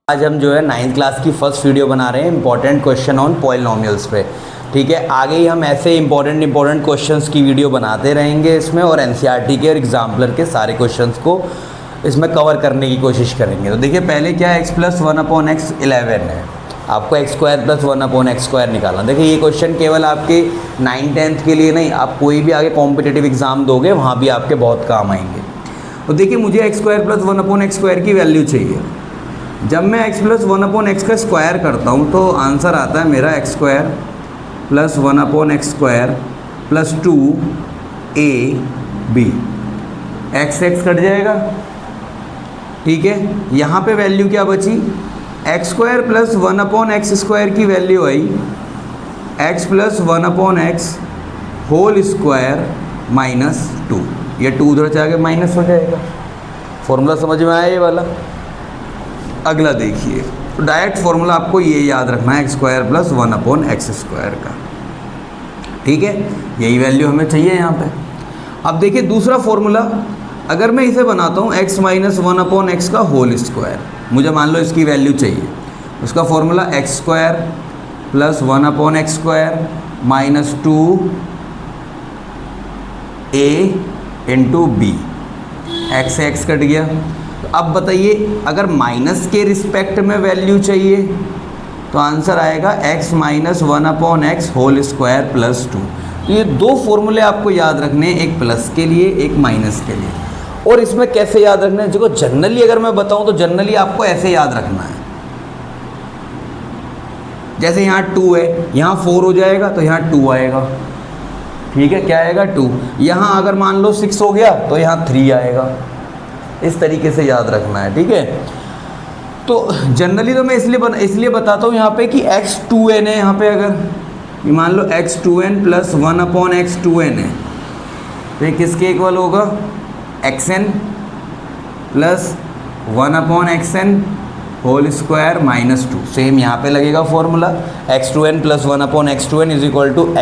आज हम जो है 9th क्लास की फर्स्ट वीडियो बना रहे हैं इंपॉर्टेंट क्वेश्चन ऑन पॉलिनोमियल्स पे। ठीक है, आगे ही हम ऐसे इंपॉर्टेंट क्वेश्चंस की वीडियो बनाते रहेंगे इसमें, और एनसीईआरटी के और एग्जाम्पलर के सारे क्वेश्चंस को इसमें कवर करने की कोशिश करेंगे। तो देखिए पहले क्या है, x + 1/x 11 है, आपको x² + 1/x² निकालना। देखिए ये क्वेश्चन केवल आपके 9th-10th के लिए नहीं, आप कोई भी आगे कॉम्पिटिटिव एग्जाम दोगे वहाँ भी आपके बहुत काम आएंगे। तो देखिए मुझे x² + 1/x² की वैल्यू चाहिए। जब मैं x + 1/x का स्क्वायर करता हूँ तो आंसर आता है मेरा x² + 1/x² + 2ab, x cut जाएगा। ठीक है, यहाँ पे वैल्यू क्या बची, x² + 1/x² की वैल्यू आई x + 1/x होल स्क्वायर -2। ये 2 उधर से आगे माइनस हो जाएगा। फॉर्मूला समझ में आया ये वाला। अगला देखिए, तो डायरेक्ट फॉर्मूला आपको ये याद रखना है x² + 1/x² का। ठीक है, यही वैल्यू हमें चाहिए यहाँ पे। अब देखिए दूसरा फॉर्मूला, अगर मैं इसे बनाता हूँ x - 1/x का होल स्क्वायर, मुझे मान लो इसकी वैल्यू चाहिए। उसका formula x² + 1/x² -2a × b, x से x कट गया। तो अब बताइए अगर माइनस के रिस्पेक्ट में वैल्यू चाहिए तो आंसर आएगा x - 1/x होल स्क्वायर + 2। तो ये दो फॉर्मूले आपको याद रखने हैं, एक प्लस के लिए एक माइनस के लिए। और इसमें कैसे याद रखना है, देखो जनरली अगर मैं बताऊं तो जनरली आपको ऐसे याद रखना है, जैसे यहाँ 2 है, यहाँ 4 हो जाएगा तो यहाँ 2 आएगा। ठीक है, क्या आएगा 2। यहाँ अगर मान लो 6 हो गया तो यहाँ 3 आएगा। इस तरीके से याद रखना है। ठीक है, तो जनरली तो मैं इसलिए बताता हूँ यहाँ पे कि x2n है। यहाँ पे अगर मान लो x2n + 1/x2n है तो ये किसके इक्वल होगा, xn + 1/xn whole square -2। Same यहाँ पे लगेगा formula, x2n + 1/x2n =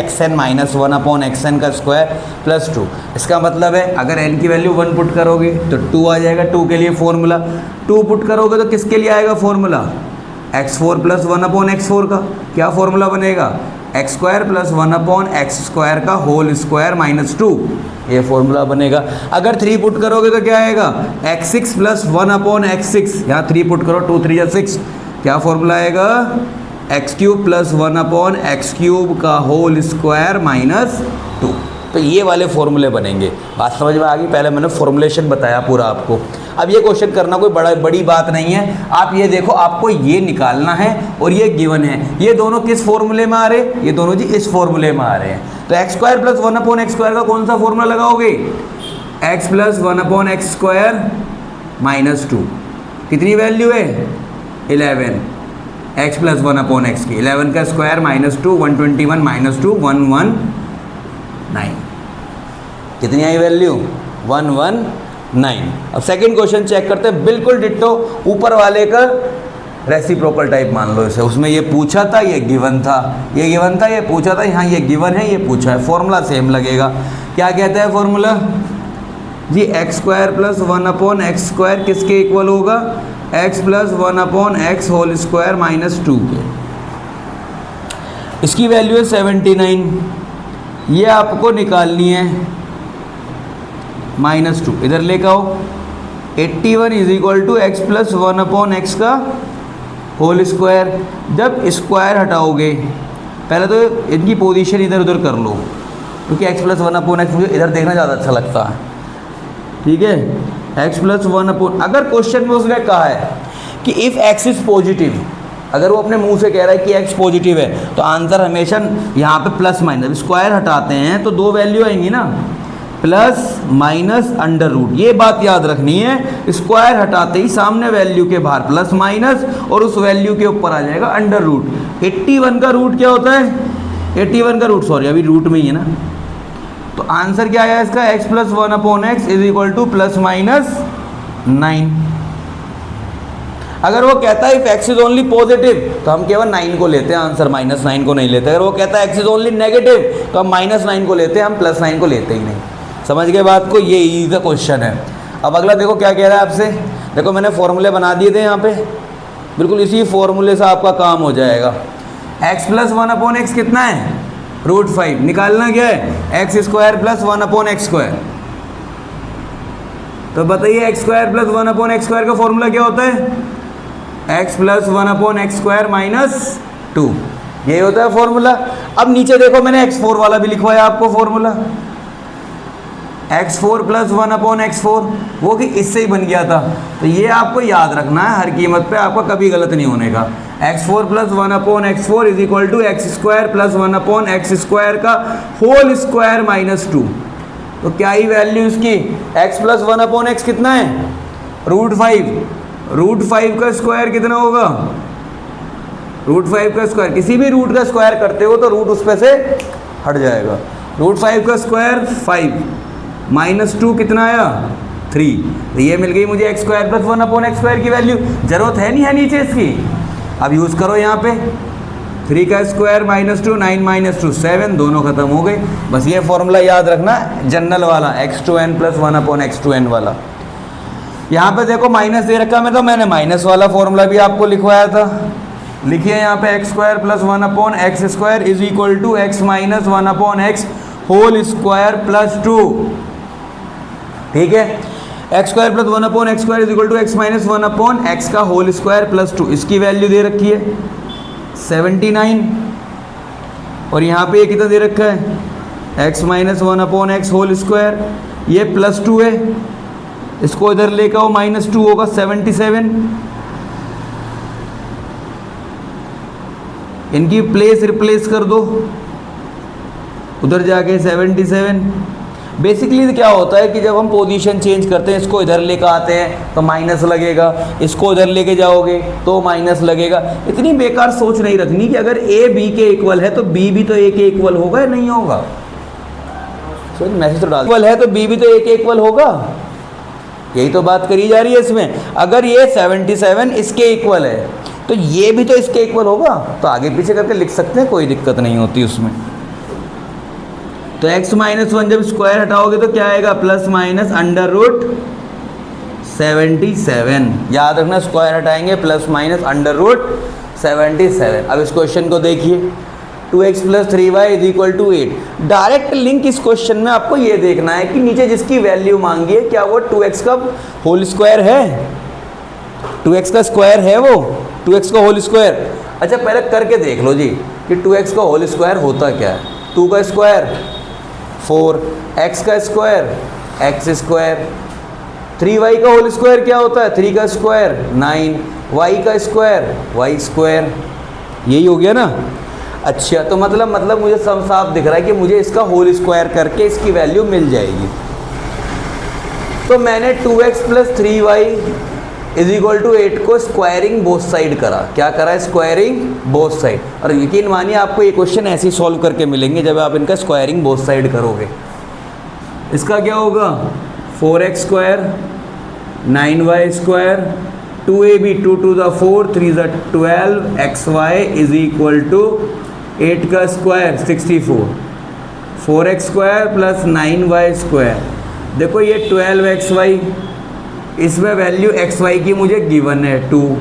xn - 1/xn का स्क्वायर + 2। इसका मतलब है अगर n की वैल्यू 1 पुट करोगे तो 2 आ जाएगा। 2 के लिए फॉर्मूला, 2 पुट करोगे तो किसके लिए आएगा फॉर्मूला, x4 + 1/x4 का क्या फॉर्मूला बनेगा, x² + 1/x² का होल स्क्वायर -2, ये फॉर्मूला बनेगा। अगर 3 पुट करोगे तो क्या आएगा, x6 + 1/x6, यहाँ 3 पुट करो, 2 3 6, क्या फॉर्मूला आएगा, x³ + 1/x³ का होल स्क्वायर -2। तो ये वाले फॉर्मूले बनेंगे। बात समझ में आ गई। पहले मैंने फॉर्मुलेशन बताया पूरा आपको। अब ये क्वेश्चन करना कोई बड़ी बात नहीं है। आप ये देखो, आपको ये निकालना है और ये गिवन है। ये दोनों किस फॉर्मूले में आ रहे हैं, ये दोनों जी इस फॉर्मूले में आ रहे हैं। तो x² + 1/x² का कौन सा फॉर्मूला लगाओगे, x + 1/x² -2, कितनी वैल्यू है 11, x + 1/x की 11 का स्क्वायर -2, 121 - 2 119, कितनी आई वैल्यू 119। अब सेकंड क्वेश्चन चेक करते हैं, बिल्कुल डिट्टो ऊपर वाले का रेसिप्रोकल टाइप मान लो इसे। उसमें ये पूछा था, ये गिवन था, ये गिवन था, ये पूछा था, यहाँ ये गिवन है, ये पूछा है। फॉर्मूला सेम लगेगा। क्या कहता है फॉर्मूला जी, x² + 1/x² किसके इक्वल होगा, x + 1/x होल स्क्वायर -2 के। इसकी वैल्यू है 79, ये आपको निकालनी है -2, इधर लेकर आओ। 81 = x + 1/x का होल स्क्वायर। जब स्क्वायर हटाओगे, पहले तो इनकी पोजीशन इधर उधर कर लो, क्योंकि x + 1/x मुझे इधर देखना ज़्यादा अच्छा लगता है। ठीक है, x + 1/, अगर क्वेश्चन में उसने कहा है कि इफ़ x इज़ पॉजिटिव, अगर वो अपने मुंह से कह रहा है कि x पॉजिटिव है तो आंसर हमेशा यहाँ पे प्लस माइनस, स्क्वायर हटाते हैं तो 2 वैल्यू आएंगी ना, +- √। ये बात याद रखनी है, स्क्वायर हटाते ही सामने वैल्यू के बाहर प्लस माइनस और उस वैल्यू के ऊपर आ जाएगा √। 81 का रूट क्या होता है, 81 का रूट, सॉरी अभी रूट में ही है ना। तो आंसर क्या आया इसका, x + 1/x = ±9। अगर वो कहता है if x is only positive तो हम केवल 9 को लेते हैं आंसर, -9 को नहीं लेते। अगर वो कहता है x इज ओनली नेगेटिव तो हम -9 को लेते हैं, हम +9 को लेते ही नहीं। समझ गए बात को, ये इजी सा क्वेश्चन है। अब अगला देखो क्या कह रहा है आपसे, देखो मैंने फॉर्मूले बना दिए थे यहाँ पे, बिल्कुल इसी फॉर्मूले से आपका काम हो जाएगा। x प्लस 1/x कितना है, √5। निकालना क्या है, x square plus 1/x square. तो बताइए x square plus 1/x square का फॉर्मूला क्या होता है, x plus 1/x square minus 2, यही होता है फॉर्मूला। अब नीचे देखो मैंने x4 वाला भी लिखवाया आपको फॉर्मूला, x4 प्लस 1/x4, वो कि इससे ही बन गया था। तो ये आपको याद रखना है हर कीमत पे, आपका कभी गलत नहीं होने का। x4 plus 1/x4 is equal to x square plus 1/x square का होल स्क्वायर माइनस 2। तो क्या ही वैल्यू इसकी, x प्लस 1/x कितना है, √5। √5 का स्क्वायर कितना होगा, √5 का स्क्वायर, किसी भी रूट का स्क्वायर करते हो तो रूट उस पे से हट जाएगा। √5 का स्क्वायर 5 माइनस 2 कितना आया, 3। तो ये मिल गई मुझे x square plus 1/x square की वैल्यू। जरूरत है नहीं है नीचे इसकी, अब यूज़ करो यहाँ पे। 3 का स्क्वायर माइनस 2, 9 माइनस 2 7, दोनों खत्म हो गए। बस ये फॉर्मूला याद रखना, जनरल वाला x2n प्लस 1/x2n वाला। यहाँ पे देखो माइनस दे रखा, मैंने माइनस वाला फॉर्मूला भी आपको लिखवाया था। लिखिए यहाँ पे x square plus 1/x square is equal to x minus 1/x whole square plus 2। ठीक है, x square plus 1/x square is equal to x minus 1/x का होल स्क्वायर प्लस 2। इसकी वैल्यू दे रखी है 79, और यहाँ पे ये कितना दे रखा है, x minus 1/x whole square, ये प्लस 2 है, इसको इधर लेकर आओ माइनस 2 होगा 77। इनकी प्लेस रिप्लेस कर दो, उधर जाके 77। बेसिकली क्या होता है कि जब हम पोजीशन चेंज करते हैं, इसको इधर लेकर आते हैं तो माइनस लगेगा, इसको इधर लेके जाओगे तो माइनस लगेगा। इतनी बेकार सोच नहीं रखनी कि अगर a b के इक्वल है तो b भी तो a के इक्वल होगा या नहीं होगा। मैसेज तो डाल, इक्वल है तो b भी तो a के इक्वल होगा, यही तो बात करी जा रही है इसमें। अगर ये 77 इसके इक्वल है तो ये भी तो इसके इक्वल होगा, तो आगे पीछे करके लिख सकते हैं, कोई दिक्कत नहीं होती उसमें। तो x माइनस 1 जब स्क्वायर हटाओगे तो क्या आएगा, प्लस माइनस अंडर रूट 77। याद रखना, स्क्वायर हटाएंगे प्लस माइनस अंडर रूट 77। अब इस क्वेश्चन को देखिए, 2x plus 3y is equal to 8। Direct link इस क्वेश्चन में आपको ये देखना है कि नीचे जिसकी वैल्यू मांगी है क्या वो 2x का होल स्क्वायर है, 2x का स्क्वायर है वो, 2x का होल स्क्वायर। अच्छा पहले करके देख लो जी कि 2x का होल स्क्वायर होता क्या है। 2 का स्क्वायर 4, x का स्क्वायर x स्क्वायर, 3y का होल स्क्वायर क्या होता है, 3 का स्क्वायर 9, y का स्क्वायर y स्क्वायर। यही हो गया ना। अच्छा तो मतलब मुझे सब साफ दिख रहा है कि मुझे इसका होल स्क्वायर करके इसकी वैल्यू मिल जाएगी। तो मैंने 2x plus 3y is equal to 8 को स्क्वायरिंग बोथ साइड करा। क्या करा, स्क्वायरिंग बोथ साइड। और यकीन मानिए आपको ये क्वेश्चन ऐसे ही सॉल्व करके मिलेंगे जब आप इनका स्क्वायरिंग बोथ साइड करोगे। इसका क्या होगा, 4x square 9y square 2ab 2 to the 4 3 the 12 xy is equal to 8 का square 64, 4x square plus 9y square. देखो ये 12xy, इसमें वैल्यू xy की मुझे गिवन है 2।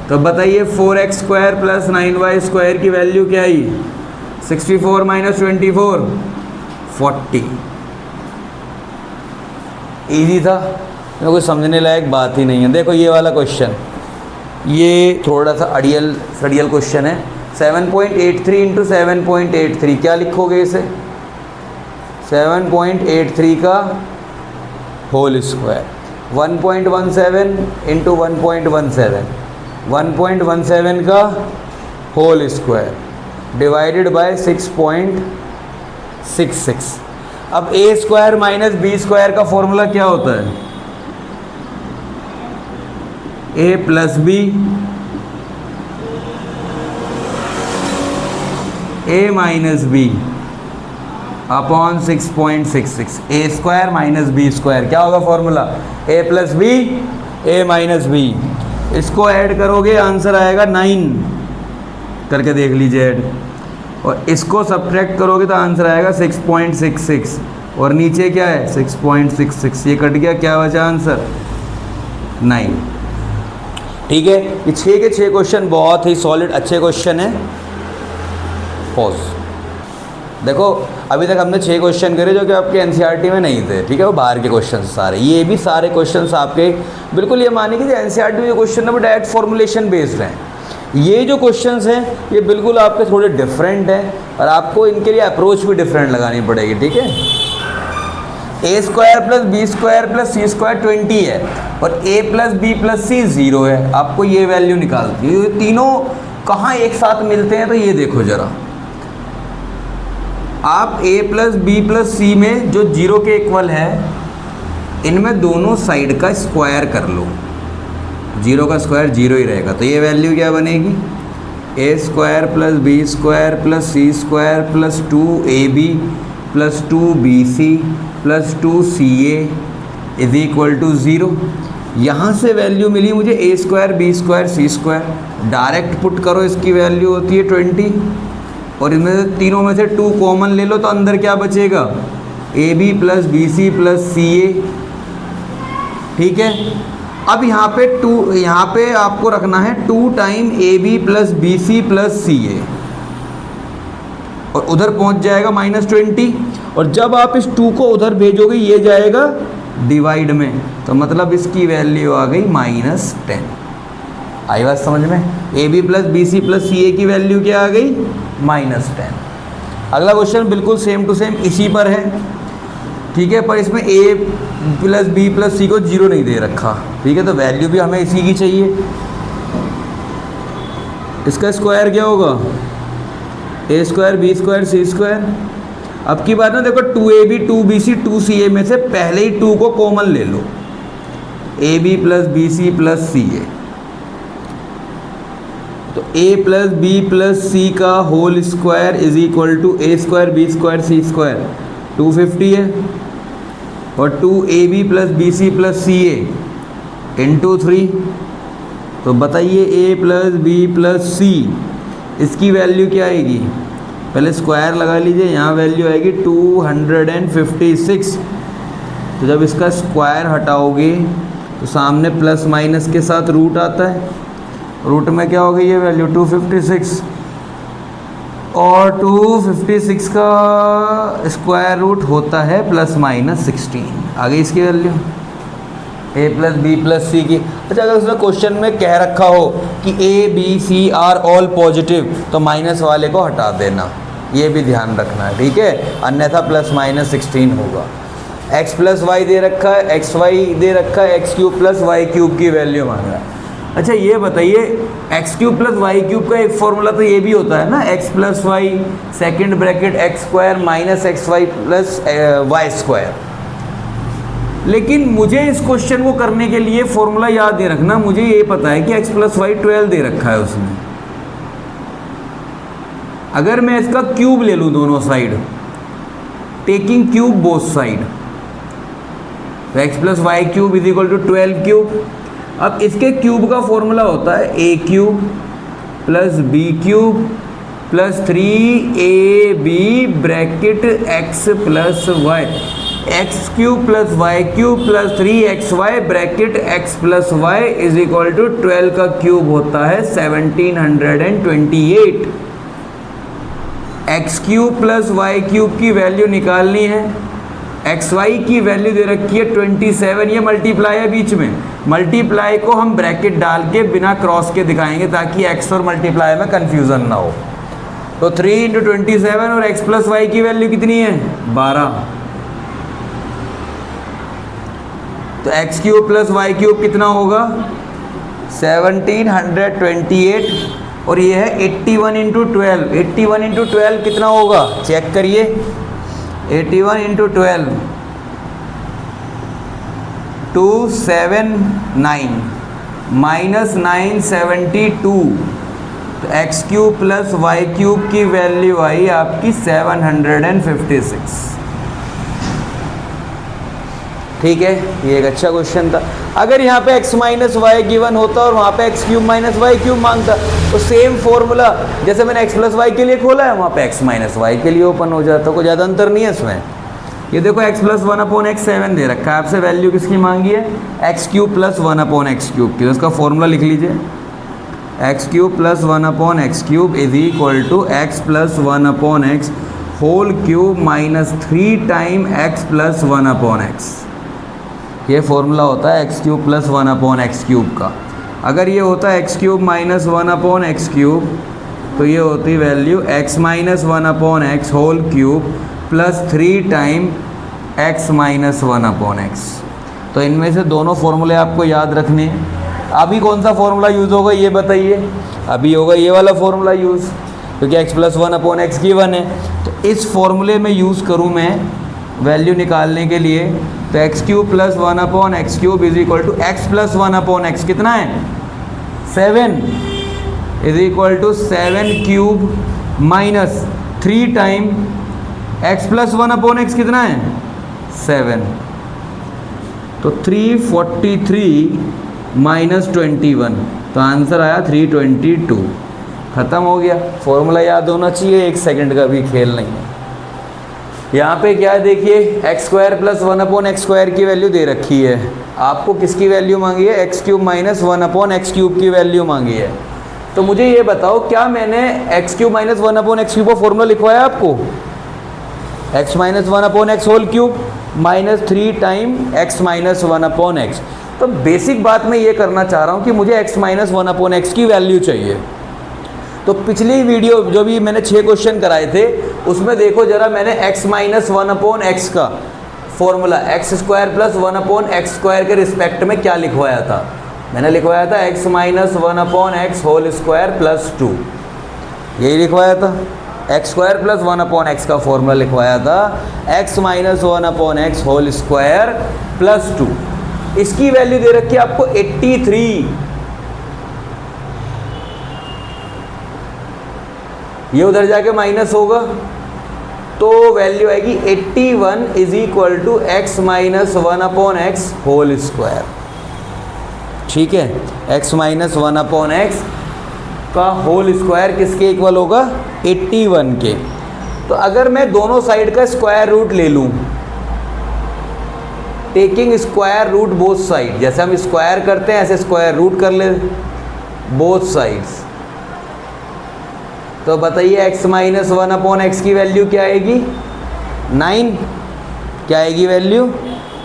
तो बताइए 4x square plus 9y square की वैल्यू क्या आई, 64 माइनस 24 40। ईजी था, कोई समझने लायक बात ही नहीं है। देखो ये वाला क्वेश्चन, ये थोड़ा सा अड़ियल क्वेश्चन है। 7.83 इंटू 7.83 क्या लिखोगे इसे, 7.83 का होल स्क्वायर, 1.17 इंटू 1.17, 1.17 का होल स्क्वायर डिवाइडेड बाय 6.66। अब a square minus B square का फॉर्मूला क्या होता है, a plus B a minus B upon 6.66। A square minus B square क्या होगा formula, a plus B a minus B. इसको add करोगे आंसर आएगा 9, करके देख लीजिए ऐड। और इसको सब्ट्रैक्ट करोगे तो आंसर आएगा 6.66। और नीचे क्या है 6.66, ये कट गया, क्या बचा आंसर 9। ठीक है, ये 6 के 6 क्वेश्चन बहुत ही सॉलिड अच्छे क्वेश्चन हैं। पॉज। देखो अभी तक हमने 6 क्वेश्चन करे जो कि आपके एनसीईआरटी में नहीं थे, ठीक है, वो बाहर के क्वेश्चन सारे। ये भी सारे क्वेश्चंस आपके बिल्कुल ये मानिए कि एनसीईआरटी में जो क्वेश्चन है वो डायरेक्ट फॉर्मुलेशन बेस्ड हैं। ये जो क्वेश्चंस हैं ये बिल्कुल आपके थोड़े डिफरेंट हैं और आपको इनके लिए अप्रोच भी डिफरेंट लगानी पड़ेगी। ठीक है, a square plus B square plus C square 20 है और a plus B plus C 0 है। आपको ये वैल्यू निकालती है। ये तीनों कहाँ एक साथ मिलते हैं तो ये देखो ज़रा, आप a प्लस बी प्लस सी में जो 0 के इक्वल है इनमें दोनों साइड का स्क्वायर कर लो। 0 का स्क्वायर 0 ही रहेगा, तो ये वैल्यू क्या बनेगी, a square plus B square plus C square plus 2ab plus 2bc plus 2ca is equal to 0। यहाँ से वैल्यू मिली मुझे a square B square C square, direct put करो, इसकी वैल्यू होती है 20 और इनमें से तीनों में से 2 कॉमन ले लो तो अंदर क्या बचेगा, ab plus b c plus c a. ठीक है, अब यहाँ पे आपको रखना है 2 time ab plus b c plus c a और उधर पहुँच जाएगा -20 और जब आप इस 2 को उधर भेजोगे ये जाएगा डिवाइड में, तो मतलब इसकी वैल्यू आ गई -10। आई बात समझ में, ab plus b c plus c a की वैल्यू क्या आ गई -10। अगला क्वेश्चन बिल्कुल सेम टू सेम इसी पर है। ठीक है, पर इसमें a प्लस बी प्लस सी को 0 नहीं दे रखा। ठीक है, तो वैल्यू भी हमें इसी की चाहिए। इसका स्क्वायर क्या होगा, a square B square C square. अब की बात ना देखो 2ab 2bc 2ca में से पहले ही 2 को कॉमन ले लो, ab plus b c plus c a, तो a plus B plus c का whole square is equal to a square B square C square 250 है और 2ab plus b c plus c a into 3। तो बताइए a plus B plus c इसकी value क्या आएगी, पहले स्क्वायर लगा लीजिए, यहाँ वैल्यू आएगी 256। तो जब इसका स्क्वायर हटाओगे तो सामने प्लस माइनस के साथ रूट आता है, रूट में क्या होगी ये वैल्यू 256 और 256 का स्क्वायर रूट होता है +16। आ गई इसकी value a plus B plus c की। अच्छा, अगर उसने क्वेश्चन में कह रखा हो कि a b c are all positive तो माइनस वाले को हटा देना, ये भी ध्यान रखना है। ठीक है, अन्यथा +16 होगा। x प्लस वाई दे रखा है, एक्स वाई दे रखा है, X cube plus Y cube की वैल्यू मांग रहा है। अच्छा ये बताइए X cube plus Y cube का एक फॉर्मूला तो ये भी होता है ना, X plus Y second bracket X square minus X Y plus Y square. लेकिन मुझे इस क्वेश्चन को करने के लिए फॉर्मूला याद नहीं रखना, मुझे ये पता है कि x प्लस वाई 12 दे रखा है उसमें। अगर मैं इसका क्यूब ले लूँ दोनों side, taking cube both side, तो x plus Y cube is equal to 12 cube. अब इसके क्यूब का फॉर्मूला होता है a cube plus B cube plus 3ab bracket x plus Y, X cube plus Y cube plus 3xy bracket x plus Y is equal to 12 का cube होता है 1728। X cube plus Y cube की value निकालनी है, X Y की value दे रखी है 27, ये मल्टीप्लाई है बीच में, मल्टीप्लाई को हम ब्रैकेट डाल के बिना क्रॉस के दिखाएंगे ताकि एक्स और मल्टीप्लाई में कन्फ्यूज़न ना हो। तो 3 × 27 और x प्लस वाई की वैल्यू कितनी है 12, तो X cube plus Y cube कितना होगा 1728 और ये है 81 × 12, 81 × 12 कितना होगा चेक करिए, 81 × 12 279 -972, तो X cube plus Y cube की वैल्यू आई आपकी 756। ठीक है, ये एक अच्छा क्वेश्चन था। अगर यहाँ पे x माइनस वाई गिवन होता और वहाँ पे X cube minus Y cube मांगता तो सेम फॉर्मूला जैसे मैंने x प्लस वाई के लिए खोला है वहाँ पे x माइनस वाई के लिए ओपन हो जाता, कोई ज़्यादा अंतर नहीं है इसमें। ये देखो x प्लस 1/x 7 दे रखा है आपसे, वैल्यू किसकी मांगी है, X cube plus 1/x cube की। तो इसका फॉर्मूला लिख लीजिए, X cube plus 1/x cube is equal to X plus 1/x whole cube minus 3 time X plus 1/x। ये फॉर्मूला होता है X cube plus 1/x cube का। अगर ये होता है X cube minus 1/x cube, तो ये होती value x minus 1/x whole cube plus 3 time x minus 1/x। तो इनमें से दोनों फॉर्मूले आपको याद रखने हैं। अभी कौन सा फॉर्मूला यूज़ होगा ये बताइए, अभी होगा ये वाला फॉर्मूला यूज़, क्योंकि x प्लस 1/x गिवन है। तो इस फॉर्मूले में यूज़ करूँ मैं वैल्यू निकालने के लिए, तो X cube plus 1/x cube is equal to X plus 1/x कितना है 7 is equal to 7 cube minus 3 time x plus 1/x कितना है 7। तो 343 माइनस 21, तो आंसर आया 322। ख़त्म हो गया। फॉर्मूला याद होना चाहिए, 1 सेकंड का भी खेल नहीं है। यहाँ पे क्या देखिए, X square plus 1/x square की वैल्यू दे रखी है, आपको किसकी वैल्यू मांगी है, X cube minus 1/x cube की वैल्यू मांगी है। तो मुझे ये बताओ, क्या मैंने X cube minus 1/x cube का फॉर्मूला लिखवाया आपको, x minus 1/x whole cube minus 3 time x minus 1/x। तो बेसिक बात मैं ये करना चाह रहा हूँ कि मुझे x माइनस 1/x की वैल्यू चाहिए। तो पिछली वीडियो जो भी मैंने 6 क्वेश्चन कराए थे, उसमें देखो जरा, मैंने x माइनस 1/x का formula x square plus 1/x square के रिस्पेक्ट में क्या लिखवाया था। मैंने लिखवाया था x minus 1/x whole square plus 2, यही लिखवाया था। एक्स स्क्वायर प्लस 1/x का फॉर्मूला लिखवाया था x minus 1/x whole square plus 2। इसकी वैल्यू दे रखी है आपको 83, ये उधर जाके माइनस होगा तो वैल्यू आएगी 81 is equal to x minus 1/x whole square. ठीक है, x माइनस 1/x का होल स्क्वायर किसके इक्वल होगा 81 के। तो अगर मैं दोनों साइड का स्क्वायर रूट ले लूँ, taking square root both side, जैसे हम स्क्वायर करते हैं ऐसे स्क्वायर रूट कर ले बोथ साइड्स, तो बताइए x माइनस 1/x की वैल्यू क्या आएगी 9। क्या आएगी वैल्यू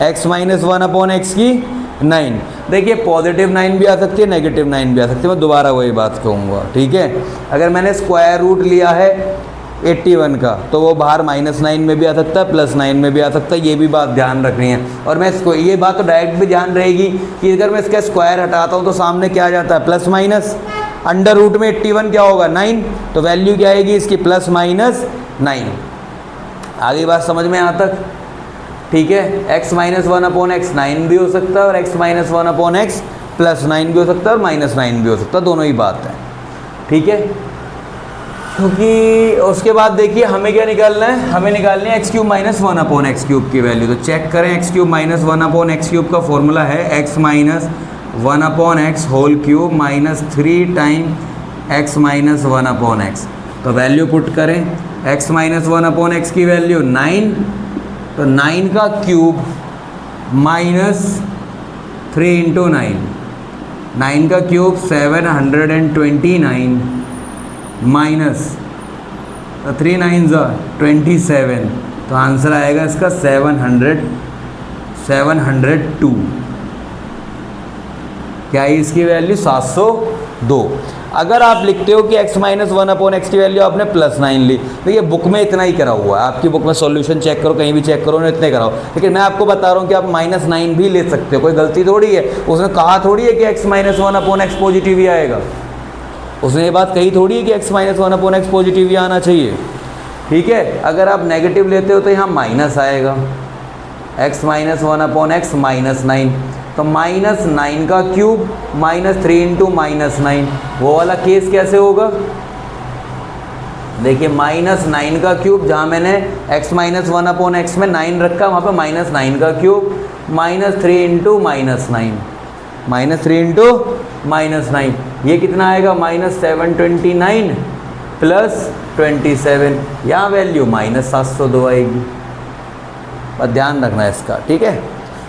x माइनस 1/x की 9। देखिए पॉजिटिव 9 भी आ सकती है, नेगेटिव 9 भी आ सकती है, मैं दोबारा वही बात कहूँगा। ठीक है, अगर मैंने स्क्वायर रूट लिया है 81 का, तो वो बाहर -9 में भी आ सकता है, +9 में भी आ सकता है, ये भी बात ध्यान रखनी है। और मैं इसको ये बात तो डायरेक्ट भी ध्यान रहेगी कि अगर मैं इसका स्क्वायर हटाता हूँ तो सामने क्या आ जाता है प्लस माइनस, अंडर रूट में 81 क्या होगा 9, तो वैल्यू क्या आएगी इसकी +-9। आगे बात समझ में यहाँ तक। ठीक है, x माइनस 1/x 9 भी हो सकता है और x माइनस 1/x +9 भी हो सकता है और -9 भी हो सकता है, दोनों ही बात है। ठीक है, क्योंकि उसके बाद देखिए हमें क्या निकालना है, हमें निकालनी है x cube minus 1/x cube की वैल्यू। तो चेक करें, x cube minus 1/x cube का फॉर्मूला है x minus 1/x whole cube minus 3 time x minus 1/x। तो वैल्यू पुट करें, x माइनस 1/x की वैल्यू 9, तो 9 का क्यूब माइनस 3 इंटू 9, 9 का क्यूब 729 माइनस 3 9 27, तो आंसर आएगा इसका 702। क्या है इसकी वैल्यू 702। अगर आप लिखते हो कि x माइनस 1/x की वैल्यू आपने +9 ली, देखिए बुक में इतना ही करा हुआ है, आपकी बुक में सॉल्यूशन चेक करो, कहीं भी चेक करो ना, इतने कराओ। लेकिन मैं आपको बता रहा हूँ कि आप -9 भी ले सकते हो, कोई गलती थोड़ी है। उसने कहा थोड़ी है कि x माइनस 1/x पॉजिटिव ही आएगा, उसने ये बात कही थोड़ी है कि x माइनस 1/x पॉजिटिव ही आना चाहिए। ठीक है, अगर आप नेगेटिव लेते हो तो यहाँ माइनस आएगा, x माइनस 1/x -9, तो -9 का क्यूब माइनस 3 इंटू -9, वो वाला केस कैसे होगा। देखिए -9 का क्यूब, जहाँ मैंने x माइनस 1/x में 9 रखा, वहाँ पे -9 का क्यूब -3 इंटू -9, -3 इंटू -9, ये कितना आएगा -729 प्लस 27, यहाँ वैल्यू -702 आएगी। और ध्यान रखना है इसका, ठीक है।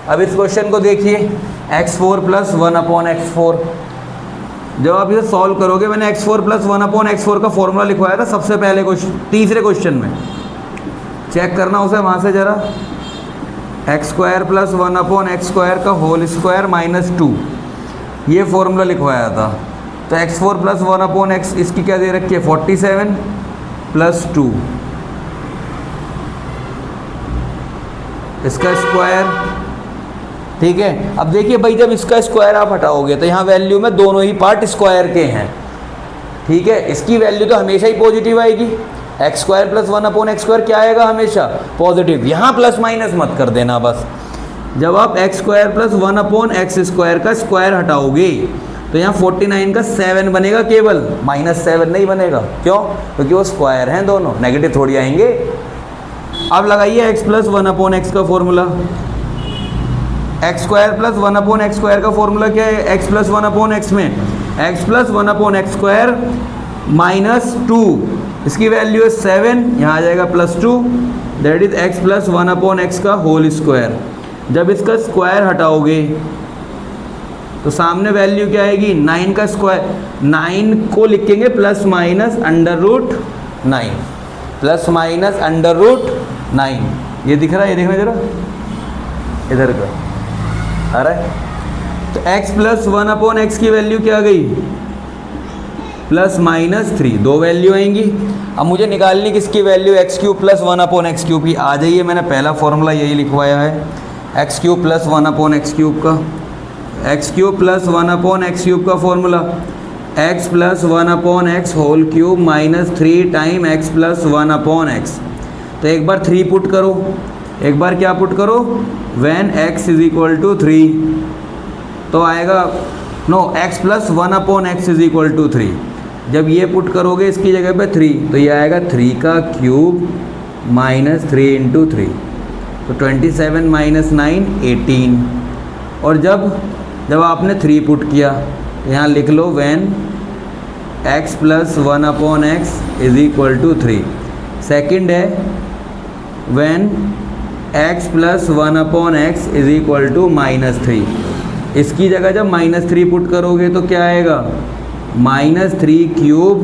अब इस क्वेश्चन को देखिए, x4 प्लस 1/x4। जब आप इसे सॉल्व करोगे, मैंने x4 प्लस 1/x4 का फॉर्मूला लिखवाया था सबसे पहले क्वेश्चन, तीसरे क्वेश्चन में, चेक करना उसे वहाँ से ज़रा। x² प्लस 1/x² का होल स्क्वायर माइनस 2, ये फॉर्मूला लिखवाया था। तो x4 प्लस 1/x, इसकी क्या दे रखी है 47 प्लस 2, इसका स्क्वायर, ठीक है। अब देखिए भाई, जब इसका स्क्वायर आप हटाओगे तो यहाँ वैल्यू में दोनों ही पार्ट स्क्वायर के हैं, ठीक है। इसकी वैल्यू तो हमेशा ही पॉजिटिव आएगी, x² प्लस 1/x² क्या आएगा हमेशा पॉजिटिव। यहाँ प्लस माइनस मत कर देना बस। जब आप x² प्लस 1/x² का स्क्वायर हटाओगे तो यहाँ 49 का 7 बनेगा केवल, -7 नहीं बनेगा। क्यों? क्योंकि वो स्क्वायर हैं दोनों, नेगेटिव थोड़ी आएंगे। अब लगाइए x प्लस 1/x का फॉर्मूला। x² प्लस 1/x² का फॉर्मूला क्या है x प्लस 1/x में? x प्लस 1/x² माइनस 2, इसकी वैल्यू है 7, यहाँ आ जाएगा plus 2, that is x plus 1/x का होल स्क्वायर। जब इसका स्क्वायर हटाओगे तो सामने वैल्यू क्या आएगी 9 का स्क्वायर। 9 को लिखेंगे plus minus under root 9, plus minus under root 9। ये दिख रहा है, ये देखना जरा इधर का, आ रहा है। तो x प्लस 1/x की वैल्यू क्या आ गई प्लस माइनस 3, दो वैल्यू आएंगी। अब मुझे निकालनी किसकी वैल्यू, x³ प्लस 1/x³ की। आ जाइए, मैंने पहला फॉर्मूला यही लिखवाया है, x³ प्लस 1/x³ का। x³ प्लस 1/x³ का formula x plus 1/x whole cube minus 3 time x plus 1/x। तो एक बार 3 पुट करो, एक बार क्या पुट करो, when x is equal to 3, तो आएगा x plus 1/x is equal to 3। जब ये पुट करोगे इसकी जगह पे 3, तो ये आएगा 3 का क्यूब माइनस 3 इंटू 3, तो 27 माइनस 9 18। और जब आपने 3 पुट किया तो यहाँ लिख लो when x plus 1/x is equal to 3। Second है when x plus 1/x is equal to minus 3। इसकी जगह जब माइनस 3 पुट करोगे तो क्या आएगा माइनस 3 क्यूब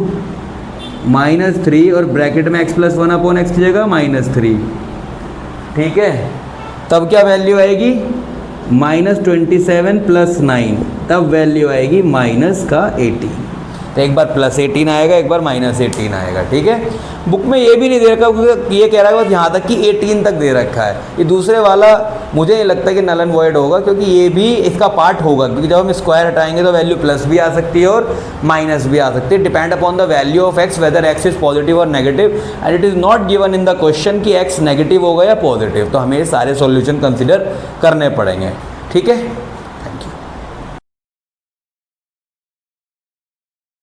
माइनस 3 और ब्रैकेट में x प्लस 1/x की जगह माइनस 3, ठीक है। तब क्या वैल्यू आएगी -27 प्लस 9, तब वैल्यू आएगी माइनस का 18। तो एक बार प्लस 18 आएगा, एक बार माइनस 18 आएगा, ठीक है। बुक में ये भी नहीं दे रखा, क्योंकि ये कह रहा है बस यहाँ तक कि 18 तक दे रखा है। ये दूसरे वाला मुझे नहीं लगता कि नल एंड वॉइड होगा, क्योंकि ये भी इसका पार्ट होगा, क्योंकि जब हम स्क्वायर हटाएंगे तो वैल्यू प्लस भी आ सकती है और माइनस भी आ सकती है, depend upon the value of x, whether x is positive और negative, and it is not given in the question कि x नेगेटिव होगा या पॉजिटिव। तो हमें सारे सॉल्यूशन कंसिडर करने पड़ेंगे, ठीक है।